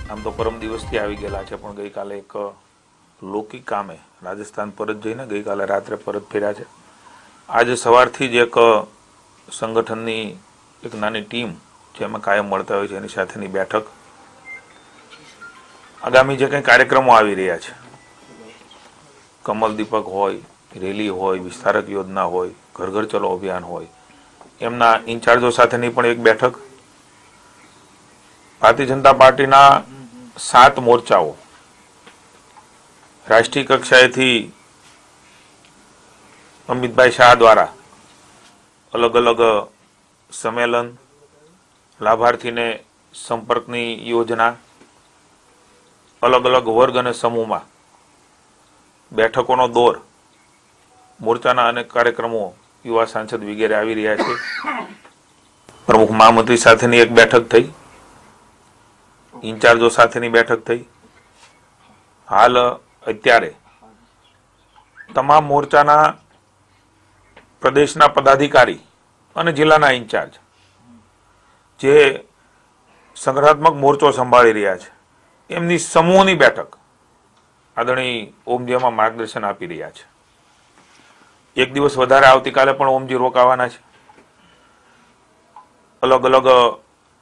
આમ તો પરમ દિવસથી આવી ગયેલા છે, પણ ગઈકાલે એક લૌકિક કામે રાજસ્થાન પરત જઈને ગઈકાલે રાત્રે પરત ફેર્યા છે. આજે સવારથી જ એક સંગઠનની એક નાની ટીમ જેમાં કાયમ મળતા હોય છે એની સાથેની બેઠક. આગામી જે કંઈ કાર્યક્રમો આવી રહ્યા છે, કમલ દીપક હોય, રેલી હોય, વિસ્તારક યોજના હોય, ઘર ઘર ચલો અભિયાન હોય, એમના ઇન્ચાર્જો સાથેની પણ એક બેઠક. ભારતીય જનતા પાર્ટીના 7 મોરચાઓ રાષ્ટ્રીય કક્ષાએથી અમિતભાઈ શાહ દ્વારા અલગ અલગ સંમેલન, લાભાર્થીને સંપર્કની યોજના, અલગ અલગ વર્ગ અને સમૂહમાં બેઠકોનો દોર, મોરચાના અનેક કાર્યક્રમો, યુવા સાંસદ વગેરે આવી રહ્યા છે. પ્રમુખ મહામંત્રી સાથેની એક બેઠક થઈ, ઇન્ચાર્જો સાથેની બેઠક થઈ. હાલ અત્યારે તમામ મોરચાના પ્રદેશના પદાધિકારી અને જિલ્લાના ઇન્ચાર્જ જે સંગઠનાત્મક મોરચો સંભાળી રહ્યા છે એમની સમૂહની બેઠક આદરણીય ઓમજીમાં માર્ગદર્શન આપી રહ્યા છે. એક દિવસ વધારે આવતીકાલે પણ ઓમજી રોકાવાના છે. અલગ અલગ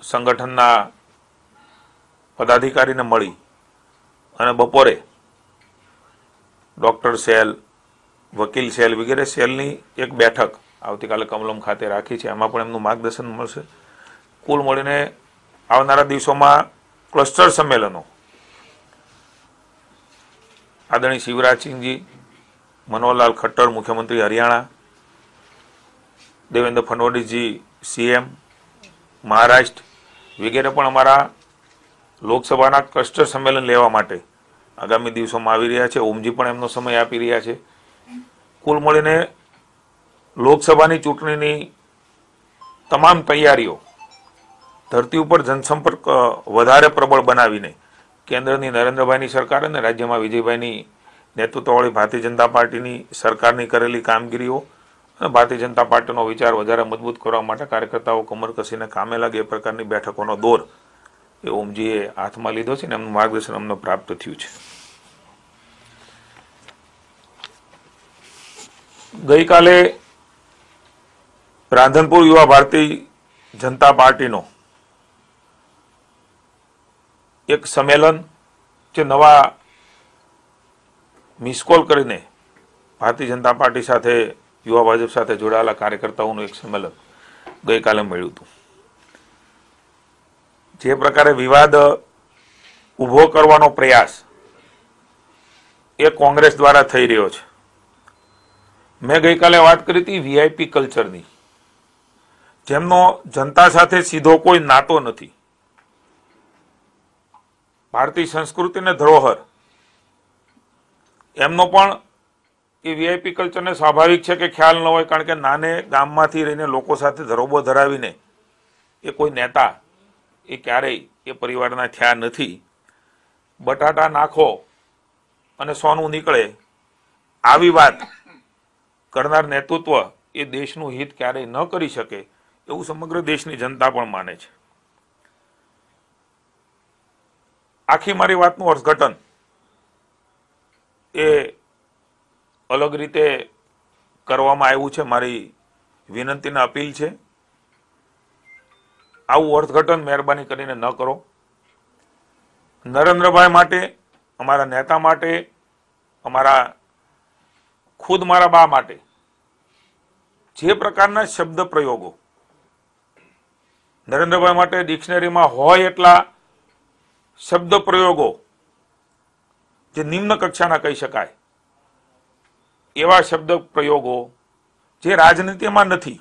સંગઠનના પદાધિકારીને મળી અને બપોરે ડોક્ટર સેલ, વકીલ સેલ વગેરે સેલની એક બેઠક આવતીકાલે કમલમ ખાતે રાખી છે. એમાં પણ એમનું માર્ગદર્શન મળશે. કુલ મળીને આવનારા દિવસોમાં ક્લસ્ટર સંમેલનો આદરણીય શિવરાજસિંહજી, મનોહરલાલ ખટ્ટર મુખ્યમંત્રી હરિયાણા, દેવેન્દ્ર ફડણવીસજી સીએમ મહારાષ્ટ્ર વગેરે પણ અમારા લોકસભાના ક્લસ્ટર સંમેલન લેવા માટે આગામી દિવસોમાં આવી રહ્યા છે. ઓમજી પણ એમનો સમય આપી રહ્યા છે. કુલ મળીને લોકસભાની ચૂંટણીની તમામ તૈયારીઓ ધરતી ઉપર જનસંપર્ક વધારે પ્રબળ બનાવીને કેન્દ્રની નરેન્દ્રભાઈની સરકાર અને રાજ્યમાં વિજયભાઈની નેતૃત્વવાળી ભારતીય જનતા પાર્ટીની સરકારની કરેલી કામગીરીઓ અને ભારતીય જનતા પાર્ટીનો વિચાર વધારે મજબૂત કરવા માટે કાર્યકર્તાઓ કમર કસીને કામે લાગે એ પ્રકારની બેઠકોનો દોર એ ઓમજીએ હાથમાં લીધો છે ને એમનું માર્ગદર્શન અમને પ્રાપ્ત થયું છે. ગઈકાલે રાધનપુર યુવા ભારતીય જનતા પાર્ટીનો એક સંમેલન જે નવા મિસકોલ કરીને ભારતીય જનતા પાર્ટી સાથે, યુવા ભાજપ સાથે જોડાયેલા કાર્યકર્તાઓનું એક સંમેલન ગઈકાલે મળ્યું હતું. જે પ્રકારે વિવાદ ઊભો કરવાનો પ્રયાસ એ કોંગ્રેસ દ્વારા થઈ રહ્યો છે. મેં ગઈકાલે વાત કરી હતી વીઆઈપી કલ્ચરની, જેમનો જનતા સાથે સીધો કોઈ નાતો નથી. ભારતીય સંસ્કૃતિ અને ધરોહર એમનો પણ એ વીઆઈપી કલ્ચરને સ્વાભાવિક છે કે ખ્યાલ ન હોય, કારણ કે નાને ગામમાંથી રહીને લોકો સાથે ધરોબો ધરાવીને એ કોઈ નેતા એ ક્યારેય એ પરિવારના થયા નથી. બટાટા નાખો અને સોનું નીકળે આવી વાત કરનાર નેતૃત્વ એ દેશનું હિત ક્યારેય ન કરી શકે એવું સમગ્ર દેશની જનતા પણ માને છે. આખી મારી વાતનું અર્થઘટન એ અલગ રીતે કરવામાં આવ્યું છે. મારી વિનંતીને અપીલ છે, આવું અર્થઘટન મહેરબાની કરીને ન કરો. નરેન્દ્રભાઈ માટે, અમારા નેતા માટે, અમારા ખુદ મારા બા માટે જે પ્રકારના શબ્દ પ્રયોગો નરેન્દ્રભાઈ માટે ડિક્શનરીમાં હોય એટલા શબ્દ પ્રયોગો જે નિમ્ન કક્ષાના કહી શકાય એવા શબ્દ પ્રયોગો જે રાજનીતિમાં નથી,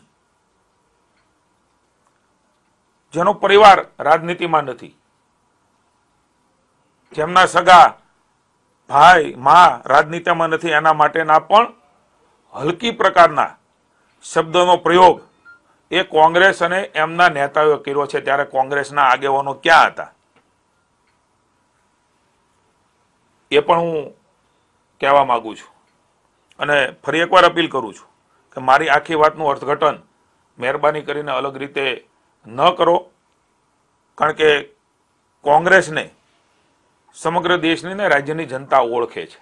જેનો પરિવાર રાજનીતિમાં નથી, જેમના સગા ભાઈ મા રાજનીતિમાં નથી, એના માટેના પણ હલકી પ્રકારના શબ્દોનો પ્રયોગ એ કોંગ્રેસ અને એમના નેતાઓએ કર્યો છે. ત્યારે કોંગ્રેસના આગેવાનો ક્યાં હતા એ પણ હું કહેવા માંગુ છું. અને ફરી એકવાર અપીલ કરું છું કે મારી આખી વાતનું અર્થઘટન મહેરબાની કરીને અલગ રીતે ન કરો, કારણ કે કોંગ્રેસને સમગ્ર દેશની ને રાજ્યની જનતા ઓળખે છે.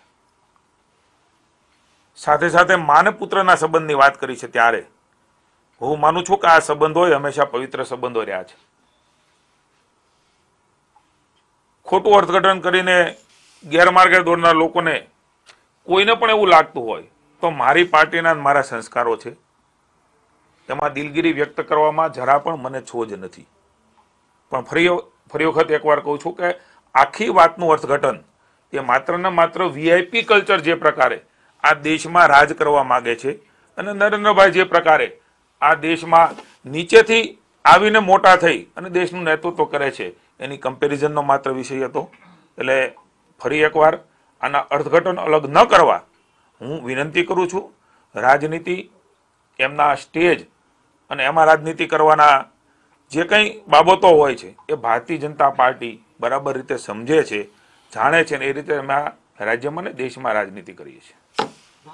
સાથે સાથે માને પુત્રના સંબંધની વાત કરી છે ત્યારે હું માનું છું કે આ સંબંધો હંમેશા પવિત્ર સંબંધો રહ્યા છે. ખોટું અર્થઘટન કરીને ગેરમાર્ગે દોરનાર લોકોને કોઈને પણ એવું લાગતું હોય તો મારી પાર્ટીના મારા સંસ્કારો છે એમાં દિલગીરી વ્યક્ત કરવામાં જરા પણ મને છોજ નથી. પણ ફરી વખત એકવાર કહું છું કે આખી વાતનું અર્થઘટન એ માત્ર ને માત્ર વીઆઈપી કલ્ચર જે પ્રકારે આ દેશમાં રાજ કરવા માંગે છે અને નરેન્દ્રભાઈ જે પ્રકારે આ દેશમાં નીચેથી આવીને મોટા થઈ અને દેશનું નેતૃત્વ કરે છે એની કમ્પેરિઝનનો માત્ર વિષય હતો. એટલે ફરી એકવાર આના અર્થઘટન અલગ ન કરવા હું વિનંતી કરું છું. રાજનીતિ એમના સ્ટેજ અને એમાં રાજનીતિ કરવાના જે કંઈ બાબતો હોય છે એ ભારતીય જનતા પાર્ટી બરાબર રીતે સમજે છે, જાણે છે ને એ રીતે અમે આ રાજ્યમાં ને દેશમાં રાજનીતિ કરીએ છીએ.